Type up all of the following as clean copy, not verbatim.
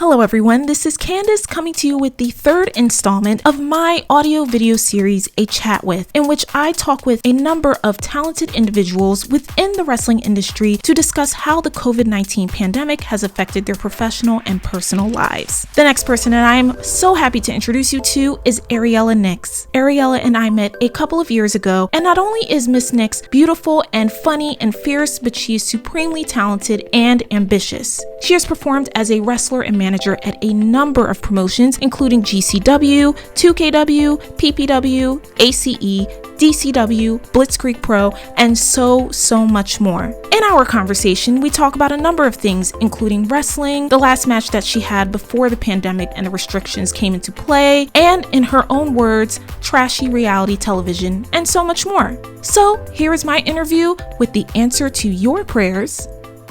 Hello everyone, this is Candace coming to you with the third installment of my audio video series, A Chat With, in which I talk with a number of talented individuals within the wrestling industry to discuss how the COVID-19 pandemic has affected their professional and personal lives. The next person that I am so happy to introduce you to is Ariela Nyx. Ariela and I met a couple of years ago, and not only is Miss Nyx beautiful and funny and fierce, but she is supremely talented and ambitious. She has performed as a wrestler and manager at a number of promotions, including GCW, 2KW, PPW, ACE, DCW, Blitzkrieg Pro, and so much more. In our conversation, we talk about a number of things, including wrestling, the last match that she had before the pandemic and the restrictions came into play, and in her own words, trashy reality television, and so much more. So here is my interview with the answer to your prayers,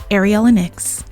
Ariela Nyx.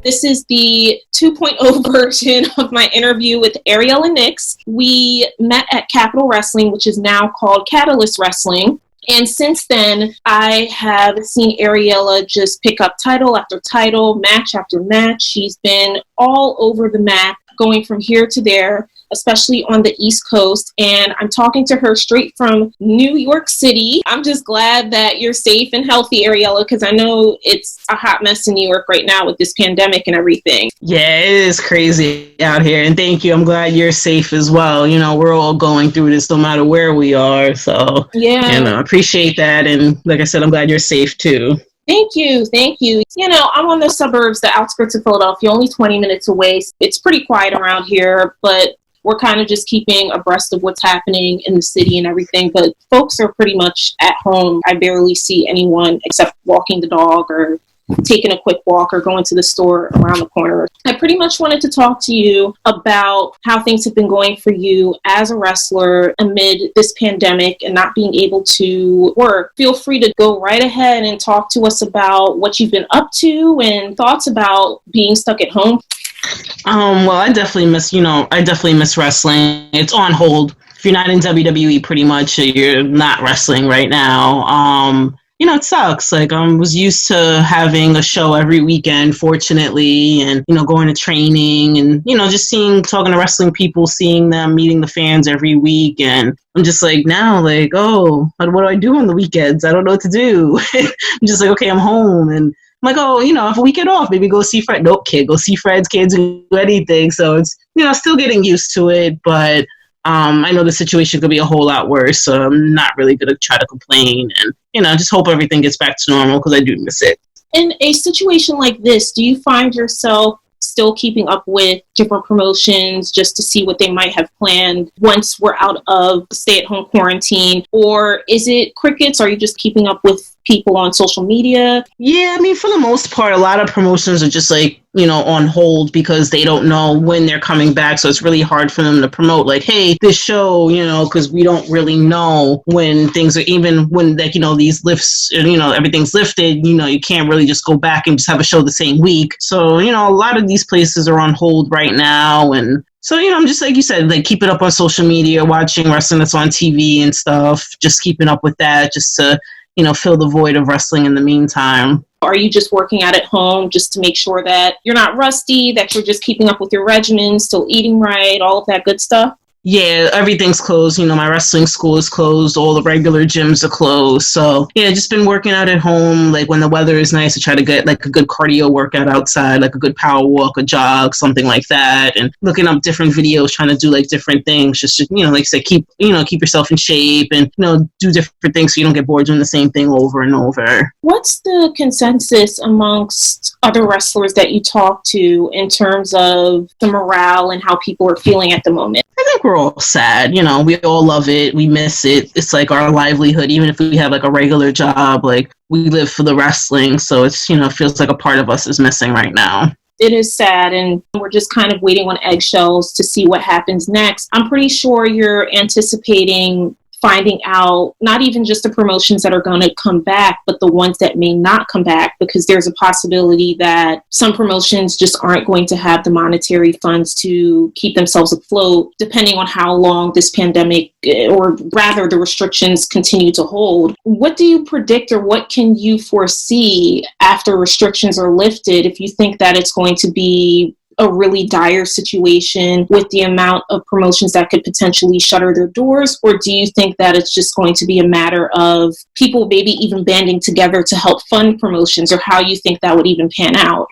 This is the 2.0 version of my interview with Ariela Nyx. We met at Capital Wrestling, which is now called Catalyst Wrestling. And since then, I have seen Ariela just pick up title after title, match after match. She's been all over the map, going from here to there, especially on the East Coast. And I'm talking to her straight from New York City. I'm just glad that you're safe and healthy, Ariela, because I know it's a hot mess in New York right now with this pandemic and everything. Yeah, it is crazy out here. And thank you. I'm glad you're safe as well. You know, we're all going through this no matter where we are. So, yeah, I appreciate that. And like I said, I'm glad you're safe too. Thank you. You know, I'm on the suburbs, the outskirts of Philadelphia, only 20 minutes away. It's pretty quiet around here, but we're kind of just keeping abreast of what's happening in the city and everything. But folks are pretty much at home. I barely see anyone except walking the dog or taking a quick walk or going to the store around the corner. I pretty much wanted to talk to you about how things have been going for you as a wrestler amid this pandemic and not being able to work. Feel free to go right ahead and talk to us about what you've been up to and thoughts about being stuck at home. Well, I definitely miss wrestling. It's on hold. If you're not in WWE, pretty much, you're not wrestling right now. You know, it sucks. Like, I was used to having a show every weekend, fortunately, and, you know, going to training and, you know, just talking to wrestling people, seeing them, meeting the fans every week. And I'm just like, now, like, oh, what do I do on the weekends? I don't know what to do. I'm just like, okay, I'm home. And I'm like, oh, you know, if a weekend off, maybe go see friends. Nope, can't go see friends, can't do anything. So it's, you know, still getting used to it. But I know the situation could be a whole lot worse, so I'm not really going to try to complain and, you know, just hope everything gets back to normal because I do miss it. In a situation like this, do you find yourself still keeping up with different promotions just to see what they might have planned once we're out of stay-at-home quarantine? Or is it crickets? Are you just keeping up with people on social media? Yeah, I mean, for the most part, a lot of promotions are just like, you know, on hold because they don't know when they're coming back. So it's really hard for them to promote like, hey, this show, you know, because we don't really know when things are, even when, like, you know, these lifts, you know, everything's lifted, you know, you can't really just go back and just have a show the same week. So, you know, a lot of these places are on hold right now. And so, you know, I'm just, like you said, like, keep it up on social media, watching wrestling that's on TV and stuff, just keeping up with that just to, you know, fill the void of wrestling in the meantime. Are you just working out at home just to make sure that you're not rusty, that you're just keeping up with your regimen, still eating right, all of that good stuff? Yeah, everything's closed. You know, my wrestling school is closed. All the regular gyms are closed. So, yeah, just been working out at home. Like, when the weather is nice, I try to get, like, a good cardio workout outside, like a good power walk, a jog, something like that. And looking up different videos, trying to do, like, different things. Just you know, like I said, keep yourself in shape and, you know, do different things so you don't get bored doing the same thing over and over. What's the consensus amongst other wrestlers that you talk to in terms of the morale and how people are feeling at the moment? I think we're all sad. You know, we all love it. We miss it. It's like our livelihood. Even if we have like a regular job, like, we live for the wrestling. So it's, you know, it feels like a part of us is missing right now. It is sad, and we're just kind of waiting on eggshells to see what happens next. I'm pretty sure you're anticipating finding out not even just the promotions that are going to come back, but the ones that may not come back, because there's a possibility that some promotions just aren't going to have the monetary funds to keep themselves afloat, depending on how long this pandemic, or rather the restrictions, continue to hold. What do you predict, or what can you foresee after restrictions are lifted, if you think that it's going to be a really dire situation with the amount of promotions that could potentially shutter their doors? Or do you think that it's just going to be a matter of people maybe even banding together to help fund promotions, or how you think that would even pan out?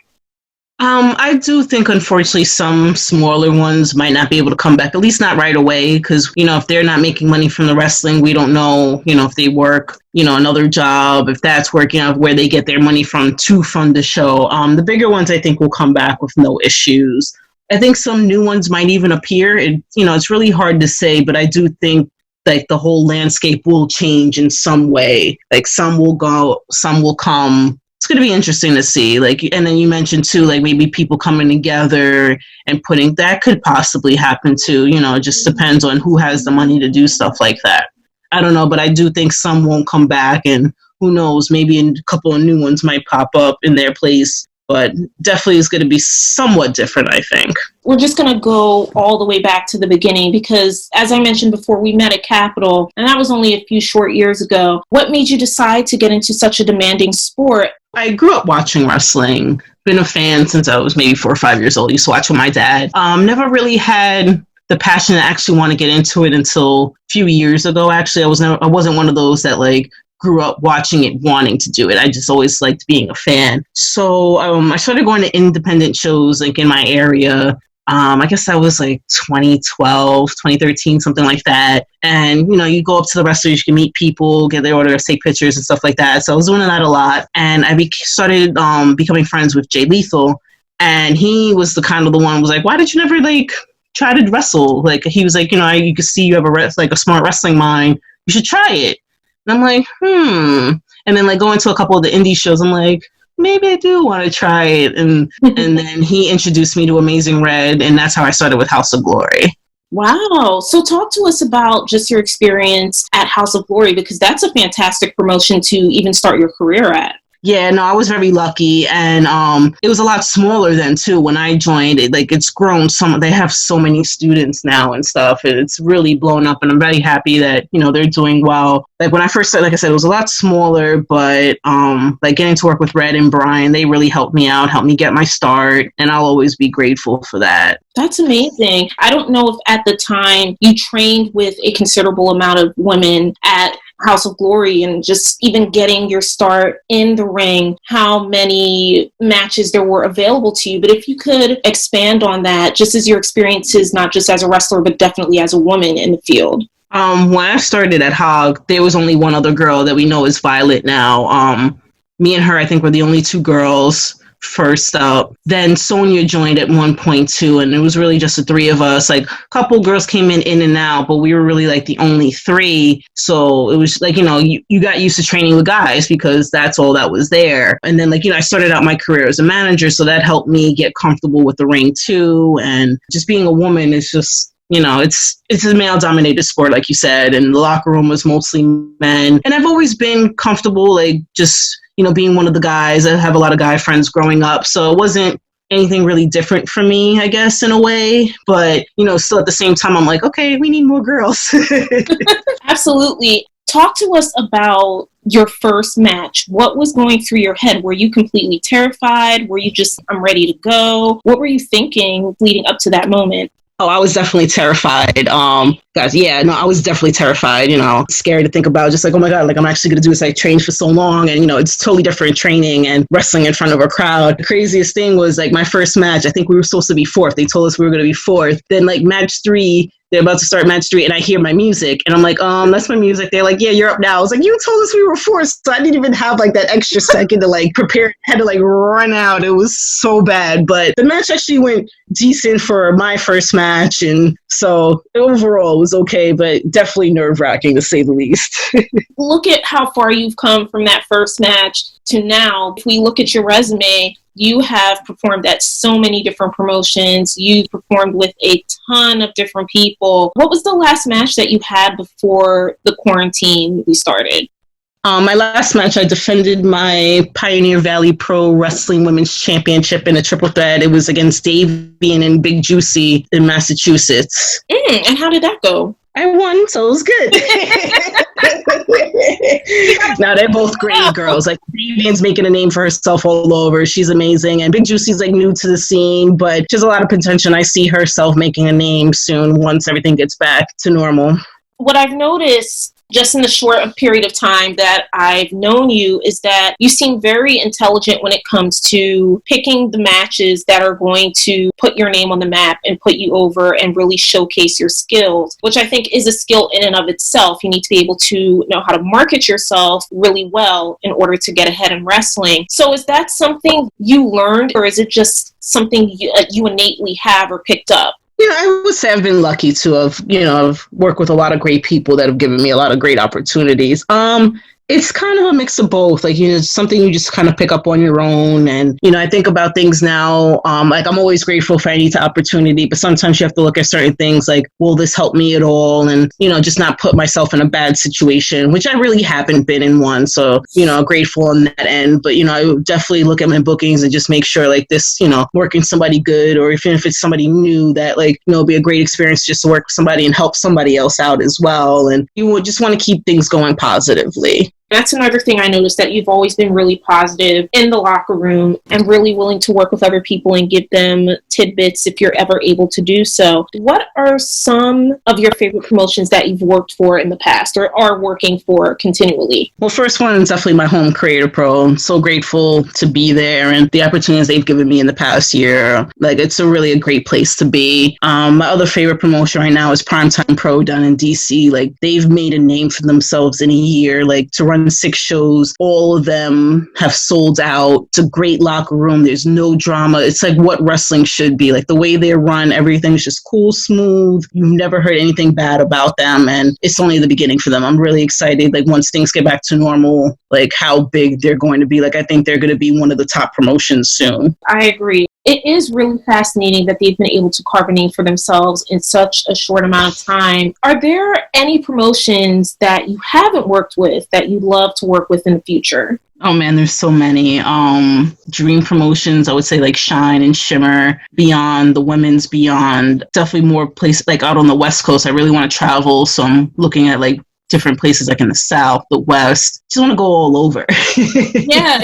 I do think, unfortunately, some smaller ones might not be able to come back, at least not right away, because, if they're not making money from the wrestling, we don't know, if they work, another job, if that's working out, where they get their money from to fund the show. The bigger ones, I think, will come back with no issues. I think some new ones might even appear. It's really hard to say, but I do think like the whole landscape will change in some way. Like some will go, some will come. It's going to be interesting to see. And then you mentioned too, maybe people coming together and putting, that could possibly happen too. It just depends on who has the money to do stuff like that. I don't know, but I do think some won't come back, and who knows, maybe a couple of new ones might pop up in their place. But definitely is going to be somewhat different, I think. We're just going to go all the way back to the beginning because, as I mentioned before, we met at Capitol, and that was only a few short years ago. What made you decide to get into such a demanding sport? I grew up watching wrestling. Been a fan since I was maybe 4 or 5 years old. Used to watch with my dad. Never really had the passion to actually want to get into it until a few years ago. Actually, I wasn't one of those that grew up watching it, wanting to do it. I just always liked being a fan. So I started going to independent shows in my area. I guess that was 2012, 2013, something like that. And, you go up to the wrestlers, you can meet people, get their orders, take pictures and stuff like that. So I was doing that a lot. And I started becoming friends with Jay Lethal. And he was the one who was like, why did you never try to wrestle? He was like, you can see you have a smart wrestling mind. You should try it. And I'm like, And then going to a couple of the indie shows, I'm like, maybe I do want to try it. And then he introduced me to Amazing Red, and that's how I started with House of Glory. Wow. So talk to us about just your experience at House of Glory, because that's a fantastic promotion to even start your career at. Yeah, no, I was very lucky, and it was a lot smaller then too. When I joined, it's grown. They have so many students now and stuff, and it's really blown up. And I'm very happy that they're doing well. When I first started, like I said, it was a lot smaller, but getting to work with Red and Brian, they really helped me out, helped me get my start, and I'll always be grateful for that. That's amazing. I don't know if at the time you trained with a considerable amount of women at House of Glory, and just even getting your start in the ring, how many matches there were available to you. But if you could expand on that, just as your experiences, not just as a wrestler, but definitely as a woman in the field. When I started at Hog, there was only one other girl that we know is Violet now. Me and her, I think, were the only two girls first up. Then Sonia joined at one point too, and it was really just the three of us. A couple girls came in and out, but we were really the only three. So it was you got used to training with guys because that's all that was there. And then I started out my career as a manager, so that helped me get comfortable with the ring too. And just being a woman is just it's a male-dominated sport, like you said, and the locker room was mostly men. And I've always been comfortable, just being one of the guys. I have a lot of guy friends growing up, so it wasn't anything really different for me, I guess, in a way. But, still at the same time, I'm like, okay, we need more girls. Absolutely. Talk to us about your first match. What was going through your head? Were you completely terrified? Were you just, I'm ready to go? What were you thinking leading up to that moment? Oh, I was definitely terrified. Guys, yeah, no, I was definitely terrified, scary to think about, just oh my God, I'm actually going to do this. I trained for so long, and, it's totally different training and wrestling in front of a crowd. The craziest thing was my first match, I think we were supposed to be fourth. They told us we were going to be fourth. Then match 3, they're about to start match 3, and I hear my music, and I'm like, that's my music. They're like, yeah, you're up now. I was like, you told us we were fourth, so I didn't even have that extra second to prepare. I had to run out. It was so bad, but the match actually went decent for my first match, and so overall it was okay, but definitely nerve-wracking to say the least. Look at how far you've come from that first match to now. If we look at your resume, you have performed at so many different promotions. You've performed with a ton of different people. What was the last match that you had before the quarantine we started? My last match, I defended my Pioneer Valley Pro Wrestling Women's Championship in a triple threat. It was against Davian and Big Juicy in Massachusetts. And how did that go? I won, so it was good. Now they're both great girls. Like Vivian's making a name for herself all over. She's amazing. And Big Juicy's like new to the scene, but she has a lot of potential. I see herself making a name soon once everything gets back to normal. What I've noticed just in the short period of time that I've known you is that you seem very intelligent when it comes to picking the matches that are going to put your name on the map and put you over and really showcase your skills, which I think is a skill in and of itself. You need to be able to know how to market yourself really well in order to get ahead in wrestling. So is that something you learned, or is it just something you innately have or picked up? Yeah, I would say I've been lucky to have worked with a lot of great people that have given me a lot of great opportunities. It's kind of a mix of both. Like, it's something you just kind of pick up on your own. And, I think about things now, like I'm always grateful for any opportunity, but sometimes you have to look at certain things like, will this help me at all? And, just not put myself in a bad situation, which I really haven't been in one. So, grateful on that end. But, I would definitely look at my bookings and just make sure like this, working somebody good, or even if it's somebody new that like, it'll be a great experience just to work with somebody and help somebody else out as well. And you would just want to keep things going positively. That's another thing I noticed, that you've always been really positive in the locker room and really willing to work with other people and give them tidbits if you're ever able to do so. What are some of your favorite promotions that you've worked for in the past or are working for continually? Well, first one is definitely my home Creator Pro. I'm so grateful to be there and the opportunities they've given me in the past year. Like, it's really a great place to be. My other favorite promotion right now is Primetime Pro down in DC. Like, they've made a name for themselves in a year. Like, to run 6 shows, all of them have sold out. It's a great locker room. There's no drama. It's like what wrestling should be. Like the way they run, everything's just cool, smooth. You've never heard anything bad about them, and it's only the beginning for them. I'm really excited. Like once things get back to normal, like how big they're going to be. Like I think they're going to be one of the top promotions soon. I agree. It is really fascinating that they've been able to carve a name for themselves in such a short amount of time. Are there any promotions that you haven't worked with that you'd love to work with in the future? Oh man, there's so many. Dream promotions, I would say like Shine and Shimmer, Beyond, the Women's Beyond. Definitely more places like out on the West Coast. I really want to travel, so I'm looking at like different places like in the South, the West. Just want to go all over. Yeah.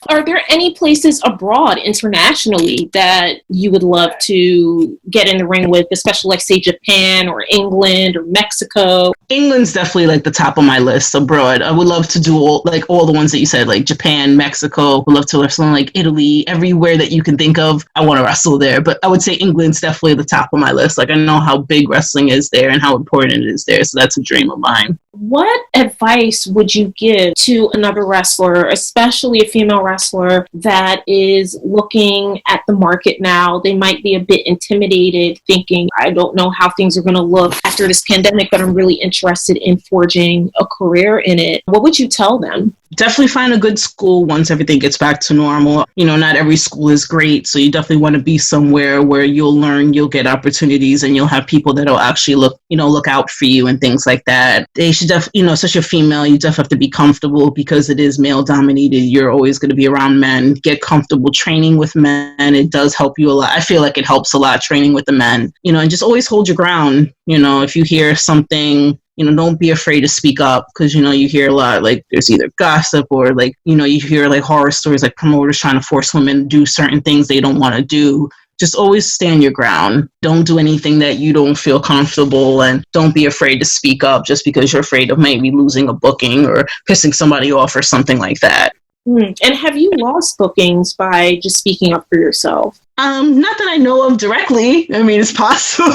Are there any places abroad internationally that you would love to get in the ring with, especially like say Japan or England or Mexico? England's definitely like the top of my list abroad. I would love to do all the ones that you said, like Japan, Mexico. Would love to wrestle in like Italy, everywhere that you can think of. I want to wrestle there, but I would say England's definitely the top of my list. Like I know how big wrestling is there and how important it is there. So that's a dream of mine. What advice would you give to another wrestler, especially a female wrestler that is looking at the market now? They might be a bit intimidated, thinking, I don't know how things are going to look after this pandemic, but I'm really interested in forging a career in it. What would you tell them? Definitely find a good school once everything gets back to normal. Not every school is great, so you definitely want to be somewhere where you'll learn, you'll get opportunities, and you'll have people that'll actually look out for you and things like that. They should definitely, especially a female, you definitely have to be comfortable because it is male dominated. You're always going to be around men. Get comfortable training with men. It does help you a lot. I feel like it helps a lot training with the men, and just always hold your ground. If you hear something, don't be afraid to speak up because, you hear a lot, like there's either gossip or like, you hear like horror stories, like promoters trying to force women to do certain things they don't want to do. Just always stand your ground. Don't do anything that you don't feel comfortable, and don't be afraid to speak up just because you're afraid of maybe losing a booking or pissing somebody off or something like that. And have you lost bookings by just speaking up for yourself? Not that I know of directly. I mean, it's possible.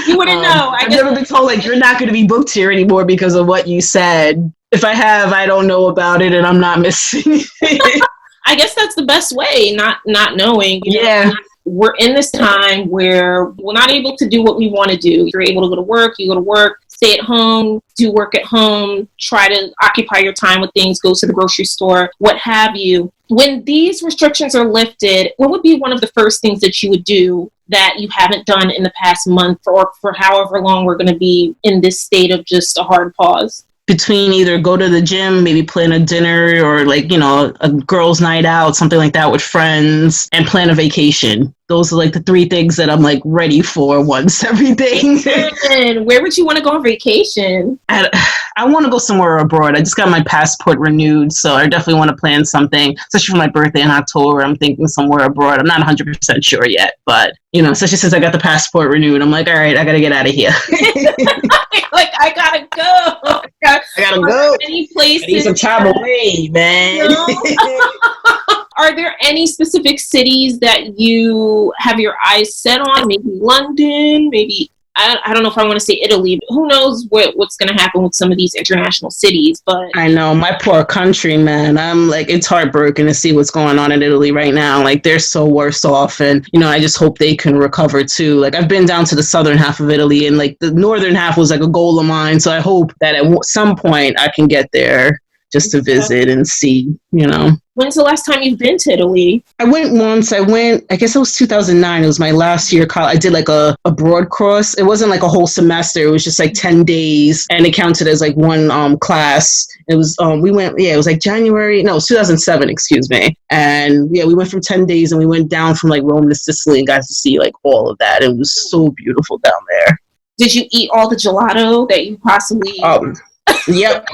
You wouldn't know. I've never been told like you're not going to be booked here anymore because of what you said. If I have, I don't know about it, and I'm not missing it. I guess that's the best way, not knowing. Yeah. We're in this time where we're not able to do what we want to do. You're able to go to work, you go to work, stay at home, do work at home, try to occupy your time with things, go to the grocery store, what have you. When these restrictions are lifted, what would be one of the first things that you would do that you haven't done in the past month or for however long we're going to be in this state of just a hard pause? Between either go to the gym, maybe plan a dinner or like, a girls' night out, something like that with friends, and plan a vacation. those are like the three things that I'm like ready for once everything. And where would you want to go on vacation? I want to go somewhere abroad. I just got my passport renewed, so I definitely want to plan something, especially for my birthday in October. I'm thinking somewhere abroad. I'm not 100% sure yet, but, you know, especially since I got the passport renewed, I'm like, all right, I got to get out of here. Like, I gotta go. I gotta go. Any places? I need some time away, man. Are there any specific cities that you have your eyes set on? Maybe London, maybe, I don't know if I want to say Italy, but who knows what's going to happen with some of these international cities. But I know, my poor country, man. I'm like, it's heartbroken to see what's going on in Italy right now. Like, they're so worse off. And, you know, I just hope they can recover too. Like, I've been down to the southern half of Italy, and like the northern half was like a goal of mine. So I hope that at some point I can get there just to visit and see, you know. When's the last time you've been to Italy? I went once. I guess it was 2009. It was my last year of college. I did like a broad course. It wasn't like a whole semester. It was just like 10 days, and it counted as like one class. It was, it was like January, no, it was 2007, excuse me. And yeah, we went from 10 days, and we went down from like Rome to Sicily and got to see like all of that. It was so beautiful down there. Did you eat all the gelato that you possibly... Yep.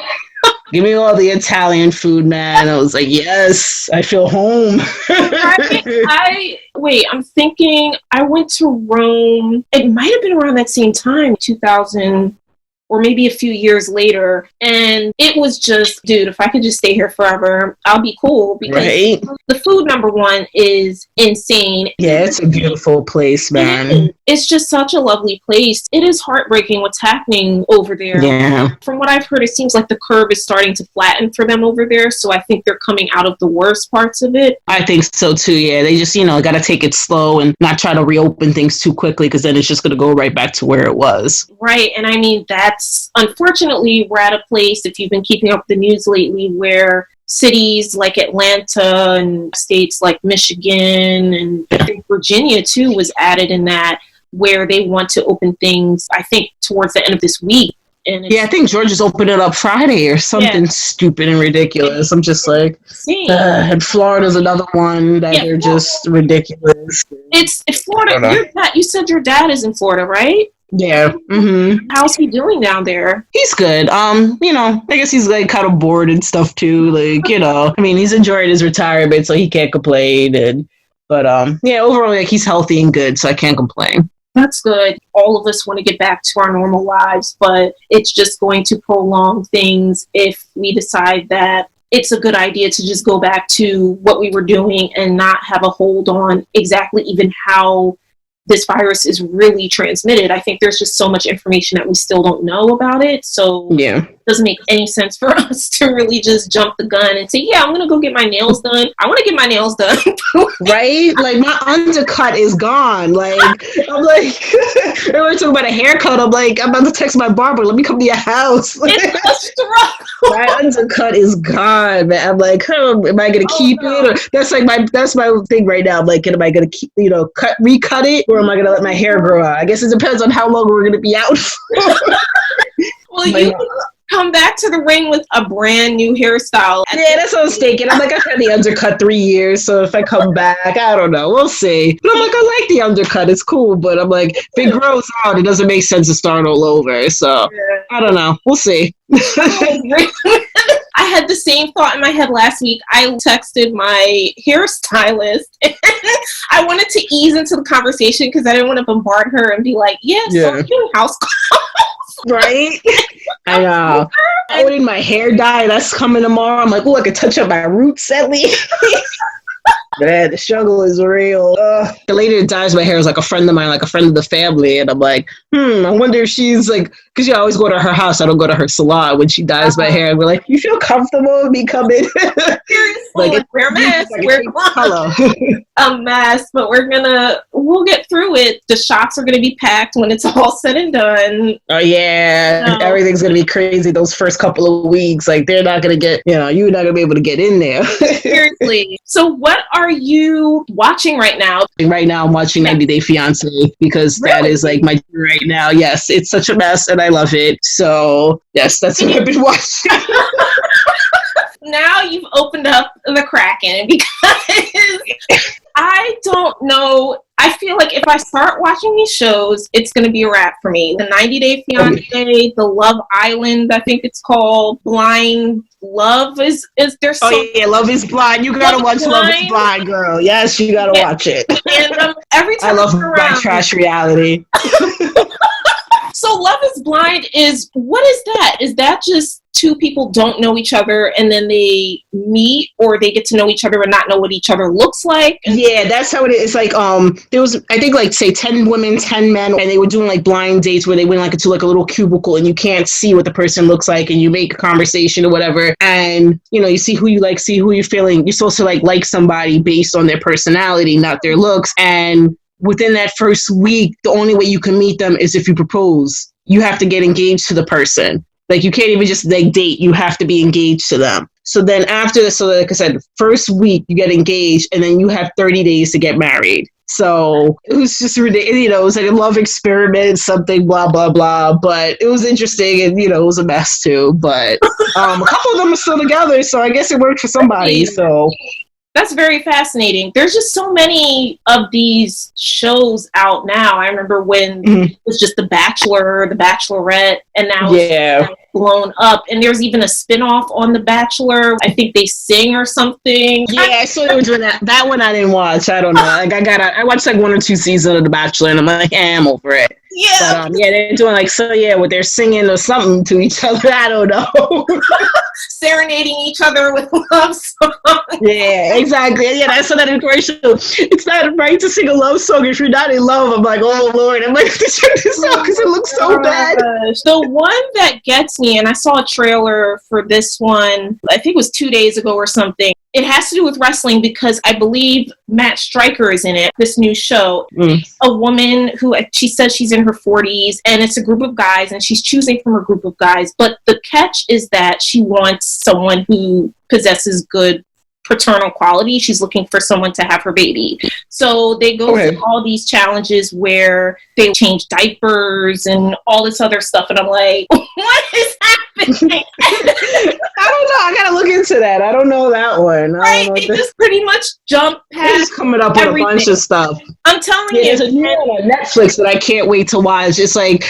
Give me all the Italian food, man. I was like, yes, I feel home. I'm thinking I went to Rome. It might have been around that same time, 2000, or maybe a few years later. And it was just, dude, if I could just stay here forever, I'll be cool. Because the food, number one, is insane. Yeah, it's a beautiful place, man. It's just such a lovely place. It is heartbreaking what's happening over there. Yeah. From what I've heard, it seems like the curve is starting to flatten for them over there. So I think they're coming out of the worst parts of it. I think so too, yeah. They just, you know, got to take it slow and not try to reopen things too quickly, because then it's just going to go right back to where it was. Right. And I mean, unfortunately, we're at a place, if you've been keeping up with the news lately, where cities like Atlanta and states like Michigan and I think Virginia too was added in that, where they want to open things, I think, towards the end of this week. And I think Georgia's opening up Friday or something stupid and ridiculous. I'm just like, and Florida's another one that are just ridiculous. It's Florida. You said your dad is in Florida, right? Yeah. Mm-hmm. How's he doing down there? He's good. You know, I guess he's like kind of bored and stuff too. Like, you know, I mean, he's enjoying his retirement, so he can't complain. But overall, like, he's healthy and good, so I can't complain. That's good. All of us want to get back to our normal lives, but it's just going to prolong things if we decide that it's a good idea to just go back to what we were doing and not have a hold on exactly even how this virus is really transmitted. I think there's just so much information that we still don't know about it. So it doesn't make any sense for us to really just jump the gun and say, yeah, I'm going to go get my nails done. I want to get my nails done. Right? Like, my undercut is gone. Like, I'm like, we're talking about a haircut. I'm like, I'm about to text my barber, let me come to your house. It's a struggle. My undercut is gone, man. I'm like, am I going to keep it? Or that's my thing right now. I'm like, am I going to keep, recut it? Or am I going to let my hair grow out? I guess it depends on how long we're going to be out for. Well, you come back to the ring with a brand new hairstyle. Yeah, that's what I was thinking. I'm like, I've had the undercut 3 years, so if I come back, I don't know. We'll see. But I'm like, I like the undercut. It's cool. But I'm like, if it grows out, it doesn't make sense to start all over. So, I don't know. We'll see. I had the same thought in my head last week. I texted my hairstylist. I wanted to ease into the conversation because I didn't want to bombard her and be like, so you doing house calls. Right? I know. I ordered my hair dye. That's coming tomorrow. I'm like, I could touch up my roots at least. Man, the struggle is real. The lady that dyes my hair is like a friend of mine, like a friend of the family. And I'm like, I wonder if she's like, because I always go to her house. I don't go to her salon when she dyes my hair. And we're like, you feel comfortable with me coming? Seriously, like, wear a mask. Wear a mask, but we'll get through it. The shots are going to be packed when it's all said and done. Oh, yeah. No. Everything's going to be crazy those first couple of weeks. Like, they're not going to get, you're not going to be able to get in there. Seriously. So what are you watching right now? Right now, I'm watching 90 Day Fiance because that is like my right now. Yes, it's such a mess and I love it. So, yes, that's what I've been watching. Now you've opened up the Kraken because I don't know. I feel like if I start watching these shows, it's going to be a wrap for me. The 90 Day Fiancé, the Love Island, I think it's called, Blind Love is there. Oh yeah, Love is Blind. You gotta watch Love is Blind, girl. Yes, you gotta watch it. And every time I love my trash reality. So Love is Blind what is that? Is that just two people don't know each other and then they meet, or they get to know each other and not know what each other looks like? Yeah, that's how it is. It's like there was, I think, like, say 10 women, 10 men, and they were doing like blind dates where they went like into like a little cubicle and you can't see what the person looks like, and you make a conversation or whatever, and you see who you like, see who you're feeling. You're supposed to like somebody based on their personality, not their looks. And within that first week, the only way you can meet them is if you propose. You have to get engaged to the person. Like, you can't even just like date. You have to be engaged to them. So then after this, so like I said, first week you get engaged, and then you have 30 days to get married. So it was just ridiculous. It was like a love experiment, something, blah, blah, blah. But it was interesting, and, it was a mess too. But a couple of them are still together, so I guess it worked for somebody. So that's very fascinating. There's just so many of these shows out now. I remember when it was just The Bachelor, The Bachelorette, and now it's blown up. And there's even a spinoff on The Bachelor. I think they sing or something. Yeah, I saw they were doing that. That one I didn't watch. I don't know. Like, I watched like 1 or 2 seasons of The Bachelor, and I'm like, I'm over it. Yeah. But, they're doing like, what they're singing or something to each other. I don't know. Serenading each other with love songs. Yeah, exactly. Yeah, I saw that in commercial. It's not right to sing a love song if you're not in love. I'm like, oh Lord. I'm like, check this out because it looks so bad. The one that gets me, and I saw a trailer for this one, I think it was 2 days ago or something. It has to do with wrestling because I believe Matt Stryker is in it, this new show. A woman who, she says she's in her 40s, and it's a group of guys, and she's choosing from a group of guys. But the catch is that she wants someone who possesses good paternal quality. She's looking for someone to have her baby. So they go through all these challenges where they change diapers and all this other stuff. And I'm like, what is happening? I don't know. I gotta look into that. I don't know that one. Right? They just pretty much jump past. Just coming up with a bunch of stuff. I'm telling you. There's a new one on Netflix that I can't wait to watch. It's like,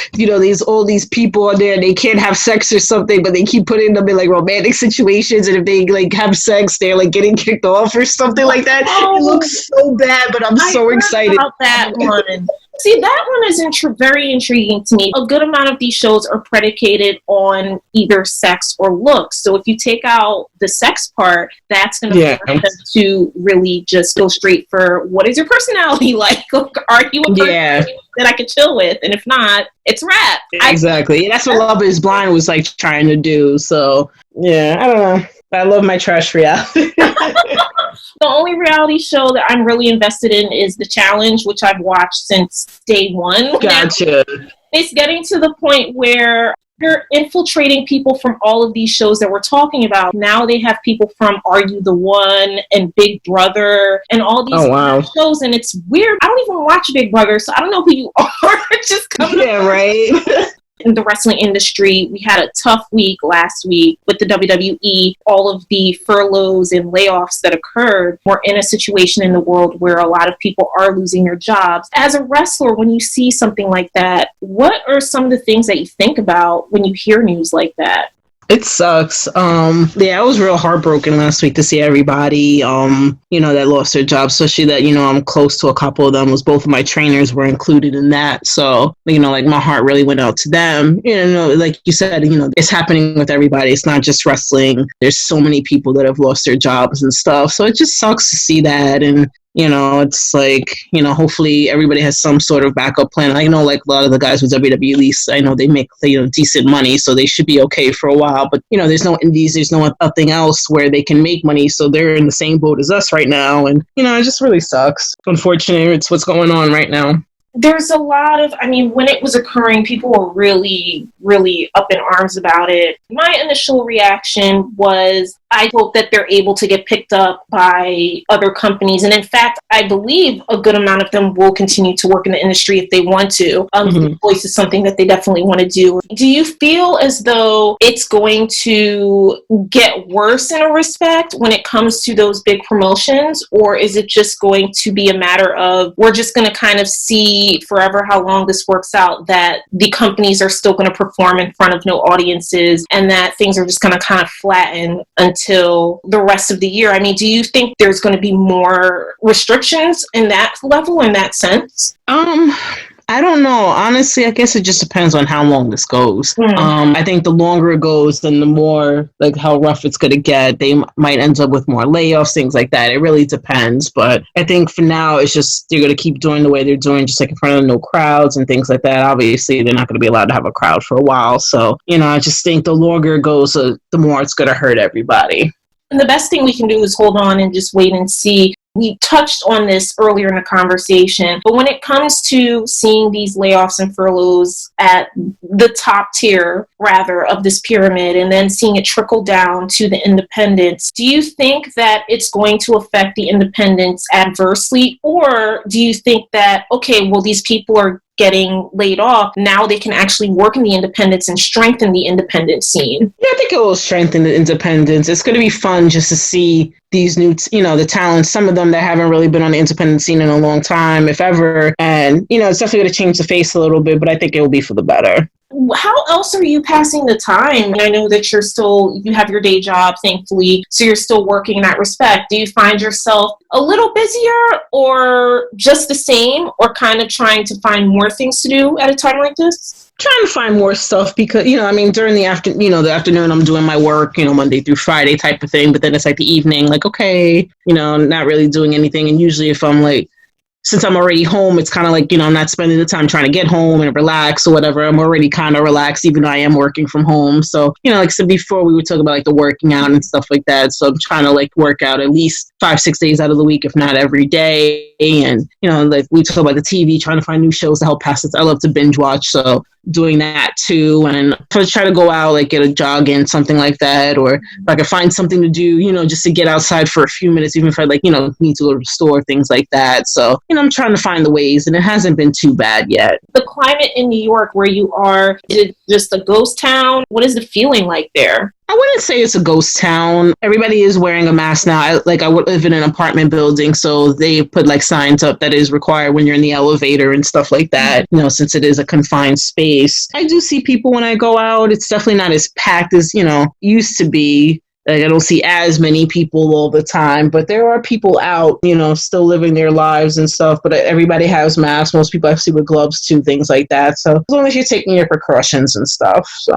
all these people on there, they can't have sex or something, but they keep putting them in like romantic situations, and if they like have sex, they're like getting kicked off or something like that. It looks so bad, but I'm so excited about that one. See, that one is very intriguing to me. A good amount of these shows are predicated on either sex or looks. So if you take out the sex part, that's going to force them to really just go straight for, what is your personality like? Are you a person that I could chill with? And if not, it's a wrap. Exactly. That's what Love is Blind was like trying to do. So, yeah, I don't know. I love my trash reality. The only reality show that I'm really invested in is The Challenge, which I've watched since day one. Gotcha. Now, it's getting to the point where they're infiltrating people from all of these shows that we're talking about. Now they have people from Are You the One and Big Brother and all these shows, and it's weird. I don't even watch Big Brother, so I don't know who you are. Just coming up. Right. In the wrestling industry, we had a tough week last week with the WWE. All of the furloughs and layoffs that occurred. We're in a situation in the world where a lot of people are losing their jobs. As a wrestler, when you see something like that, what are some of the things that you think about when you hear news like that? It sucks. I was real heartbroken last week to see everybody, that lost their jobs, especially that, I'm close to a couple of them. Both of my trainers were included in that. So, like my heart really went out to them. Like you said, it's happening with everybody. It's not just wrestling. There's so many people that have lost their jobs and stuff. So it just sucks to see that. And it's like, hopefully everybody has some sort of backup plan. I know, like, a lot of the guys with WWE, I know they make, decent money, so they should be okay for a while. But, there's no indies, there's nothing else where they can make money, so they're in the same boat as us right now. And, it just really sucks. Unfortunately, it's what's going on right now. There's a lot of, when it was occurring, people were really, really up in arms about it. My initial reaction was, I hope that they're able to get picked up by other companies. And in fact, I believe a good amount of them will continue to work in the industry if they want to. The voice is something that they definitely want to do. Do you feel as though it's going to get worse in a respect when it comes to those big promotions? Or is it just going to be a matter of we're just going to kind of see forever how long this works out, that the companies are still going to perform in front of no audiences and that things are just going to kind of flatten until the rest of the year? I mean, do you think there's going to be more restrictions in that level, in that sense? I don't know. Honestly, I guess it just depends on how long this goes. I think the longer it goes, then the more like how rough it's going to get. They might end up with more layoffs, things like that. It really depends. But I think for now, it's just they're going to keep doing the way they're doing, just like in front of no crowds and things like that. Obviously, they're not going to be allowed to have a crowd for a while. So, I just think the longer it goes, the more it's going to hurt everybody. And the best thing we can do is hold on and just wait and see. We touched on this earlier in the conversation, but when it comes to seeing these layoffs and furloughs at the top tier, rather, of this pyramid, and then seeing it trickle down to the independents, do you think that it's going to affect the independents adversely? Or do you think that, okay, well, these people are getting laid off, now they can actually work in the independents and strengthen the independent scene? Yeah, I think it will strengthen the independents. It's going to be fun just to see these new, the talents, some of them that haven't really been on the independent scene in a long time, if ever. And, it's definitely going to change the face a little bit, but I think it will be for the better. How else are you passing the time? I know that you have your day job, thankfully, so you're still working in that respect. Do you find yourself a little busier or just the same, or kind of trying to find more things to do at a time like this? Trying to find more stuff because, during the afternoon, I'm doing my work, Monday through Friday type of thing. But then it's like the evening, like, okay, not really doing anything. And usually if I'm like, since I'm already home, it's kind of like, I'm not spending the time trying to get home and relax or whatever. I'm already kind of relaxed, even though I am working from home. So, like I said before, we would talk about like the working out and stuff like that. So I'm trying to like work out at least 5-6 days out of the week, if not every day. And, like we talk about the TV, trying to find new shows to help pass it. I love to binge watch. So doing that too, and try to go out, like get a jog in, something like that, or if I could find something to do, just to get outside for a few minutes, even if I need to go to the store, things like that. So, I'm trying to find the ways, and it hasn't been too bad yet. The climate in New York where you are, is it just a ghost town? What is the feeling like there? I wouldn't say it's a ghost town. Everybody is wearing a mask now. I live in an apartment building, so they put like signs up that is required when you're in the elevator and stuff like that, since it is a confined space. I do see people when I go out. It's definitely not as packed as, used to be. Like, I don't see as many people all the time, but there are people out, still living their lives and stuff. But everybody has masks. Most people I see with gloves too, things like that. So as long as you're taking your precautions and stuff. So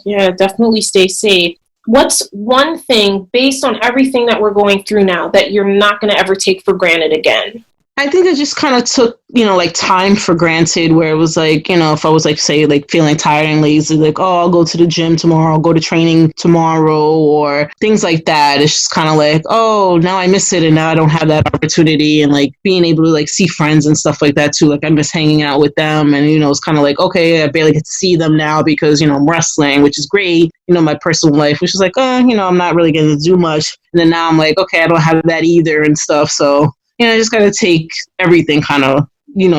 yeah, definitely stay safe. What's one thing, based on everything that we're going through now, that you're not going to ever take for granted again? I think I just kind of took, like time for granted, where it was like, if I was like, say, like feeling tired and lazy, like, oh, I'll go to the gym tomorrow, I'll go to training tomorrow, or things like that. It's just kind of like, oh, now I miss it and now I don't have that opportunity, and like being able to like see friends and stuff like that too. Like I miss hanging out with them, and, it's kind of like, okay, I barely get to see them now because, I'm wrestling, which is great. My personal life, which is like, I'm not really going to do much. And then now I'm like, okay, I don't have that either and stuff. So, I just got to take everything kind of,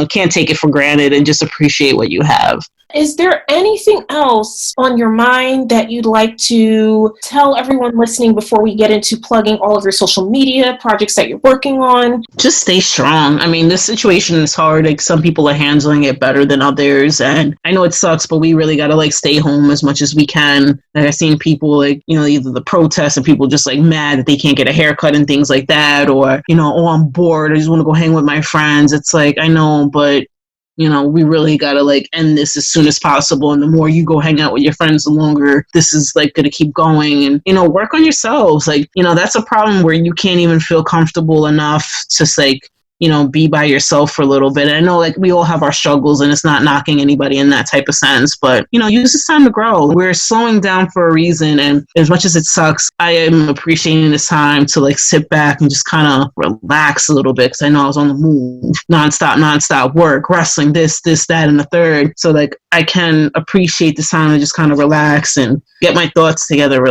can't take it for granted and just appreciate what you have. Is there anything else on your mind that you'd like to tell everyone listening before we get into plugging all of your social media projects that you're working on? Just stay strong. I mean, this situation is hard. Like, some people are handling it better than others. And I know it sucks, but we really got to like stay home as much as we can. Like, I've seen people like, either the protests and people just like mad that they can't get a haircut and things like that. Or, oh, I'm bored, I just want to go hang with my friends. It's like, I know, but we really got to like end this as soon as possible. And the more you go hang out with your friends, the longer this is like going to keep going. And, work on yourselves. Like, that's a problem where you can't even feel comfortable enough to like be by yourself for a little bit. And I know like we all have our struggles and it's not knocking anybody in that type of sense, but use this time to grow. We're slowing down for a reason. And as much as it sucks, I am appreciating this time to like sit back and just kind of relax a little bit. Cause I know I was on the move, nonstop work, wrestling, this, that, and the third. So like I can appreciate this time to just kind of relax and get my thoughts together,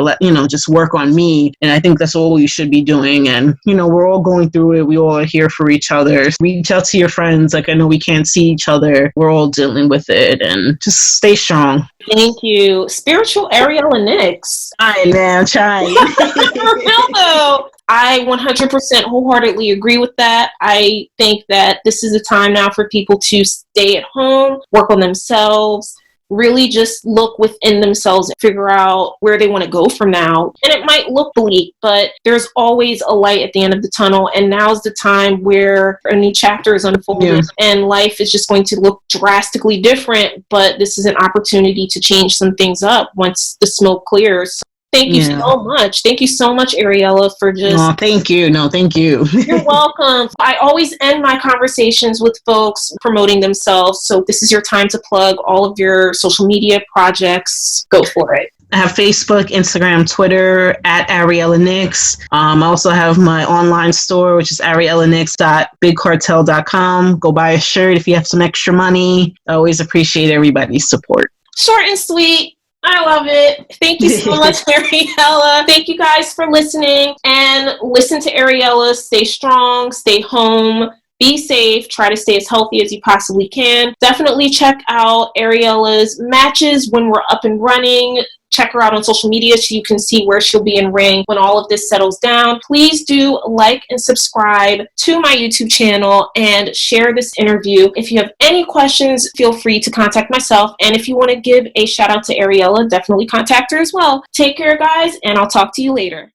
just work on me. And I think that's all we should be doing. And, we're all going through it. We all are here for each other. Reach out to your friends. Like, I know we can't see each other. We're all dealing with it, and just stay strong. Thank you. Spiritual Ariela Nyx. I am trying. For real though. I 100% wholeheartedly agree with that. I think that this is a time now for people to stay at home, work on themselves, really just look within themselves and figure out where they want to go from now. And it might look bleak, but there's always a light at the end of the tunnel. And now's the time where a new chapter is unfolding and life is just going to look drastically different. But this is an opportunity to change some things up once the smoke clears. Thank you so much. Thank you so much, Ariela, for just... Oh, thank you. No, thank you. You're welcome. I always end my conversations with folks promoting themselves. So this is your time to plug all of your social media projects. Go for it. I have Facebook, Instagram, Twitter at Ariela Nyx. I also have my online store, which is arielanyx.bigcartel.com. Go buy a shirt if you have some extra money. I always appreciate everybody's support. Short and sweet. I love it. Thank you so much, Ariela. Thank you guys for listening, and listen to Ariela. Stay strong, stay home, be safe, try to stay as healthy as you possibly can. Definitely check out Ariela's matches when we're up and running. Check her out on social media so you can see where she'll be in ring when all of this settles down. Please do like and subscribe to my YouTube channel and share this interview. If you have any questions, feel free to contact myself. And if you want to give a shout out to Ariela, definitely contact her as well. Take care, guys, and I'll talk to you later.